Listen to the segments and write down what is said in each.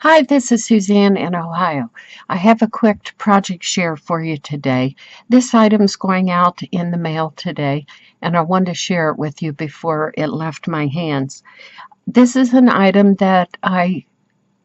Hi, this is Suzanne in Ohio. I have a quick project share for you today. This item's going out in the mail today, and I wanted to share it with you before it left my hands. This is an item that I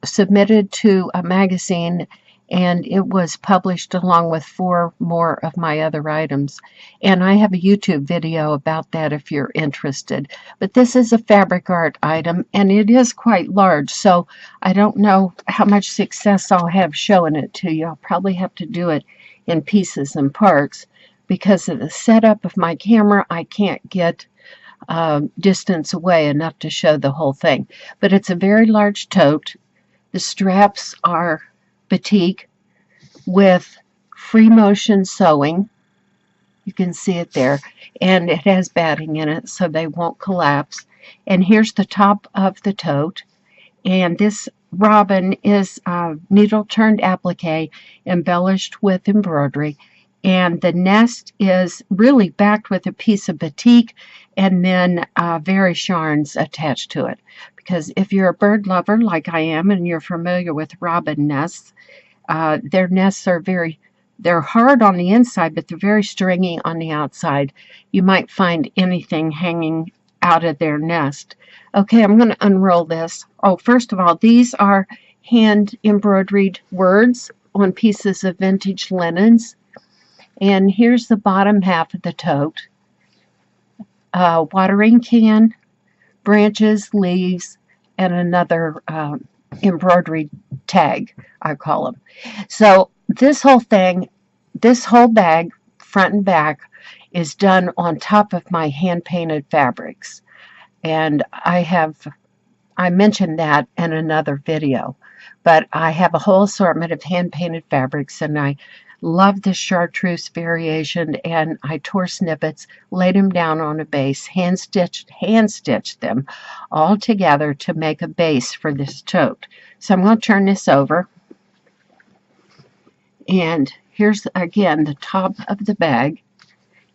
submitted to a magazine, and it was published along with 4 more of my other items. And I have a YouTube video about that if you're interested. But this is a fabric art item, and it is quite large, so I don't know how much success I'll have showing it to you. I'll probably have to do it in pieces and parts. Because of the setup of my camera, I can't get distance away enough to show the whole thing. But it's a very large tote. The straps are batik with free motion sewing. You can see it there. And it has batting in it so they won't collapse. And here's the top of the tote. And this robin is needle turned applique embellished with embroidery. And the nest is really backed with a piece of batik and then very yarns attached to it. Because if you're a bird lover like I am and you're familiar with robin nests, their nests are they're hard on the inside, but they're very stringy on the outside. You might find anything hanging out of their nest. Okay, I'm going to unroll this. Oh, first of all, these are hand embroidered words on pieces of vintage linens. And here's the bottom half of the tote. Watering can, branches, leaves, and another embroidery tag, I call them. So this whole thing, this whole bag, front and back, is done on top of my hand-painted fabrics. And I mentioned that in another video. But I have a whole assortment of hand-painted fabrics, and I love the chartreuse variation, and I tore snippets, laid them down on a base, hand stitched them all together to make a base for this tote. So I'm going to turn this over, and here's again the top of the bag,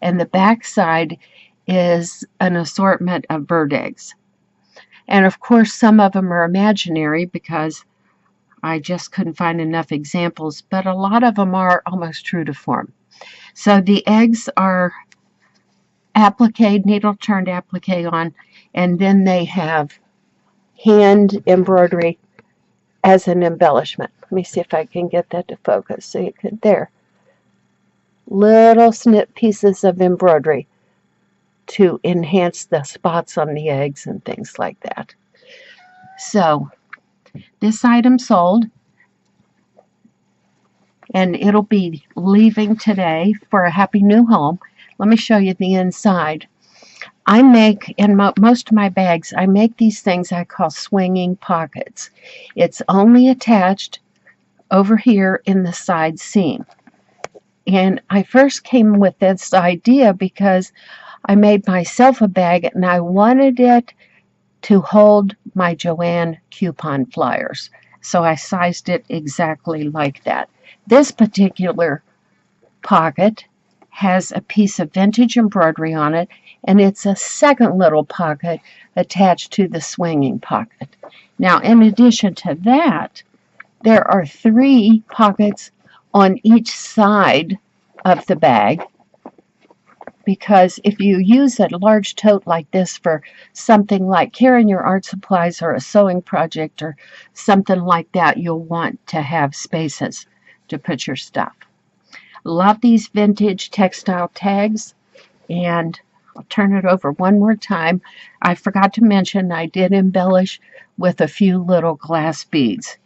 and the back side is an assortment of bird eggs. And of course some of them are imaginary because I just couldn't find enough examples, but a lot of them are almost true to form. So the eggs are applique, needle turned applique on, and then they have hand embroidery as an embellishment. Let me see if I can get that to focus so you can, there. Little snip pieces of embroidery to enhance the spots on the eggs and things like that. So this item sold, and it'll be leaving today for a happy new home. Let me show you the inside. I make, in most of my bags, I make these things I call swinging pockets. It's only attached over here in the side seam. And I first came with this idea because I made myself a bag and I wanted it to hold my Joanne coupon flyers. So I sized it exactly like that. This particular pocket has a piece of vintage embroidery on it, and it's a second little pocket attached to the swinging pocket. Now, in addition to that, there are 3 pockets on each side of the bag, because if you use a large tote like this for something like carrying your art supplies or a sewing project or something like that, you'll want to have spaces to put your stuff. Love these vintage textile tags, and I'll turn it over one more time. I forgot to mention I did embellish with a few little glass beads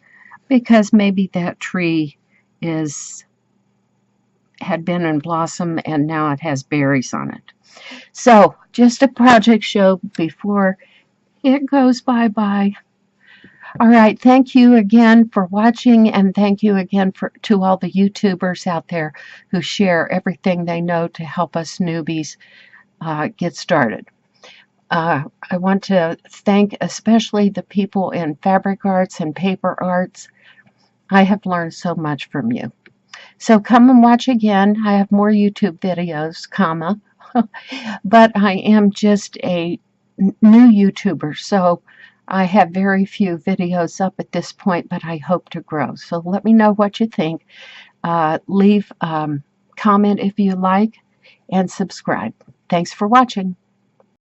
because maybe that tree had been in blossom and now it has berries on it. So just a project show before it goes bye-bye. All right, thank you again for watching, and thank you again to all the YouTubers out there who share everything they know to help us newbies get started. I want to thank especially the people in fabric arts and paper arts. I have learned so much from you. So come and watch again. I have more YouTube videos, but I am just a new YouTuber, so I have very few videos up at this point, but I hope to grow. So let me know what you think. Leave comment if you like, and subscribe. Thanks for watching.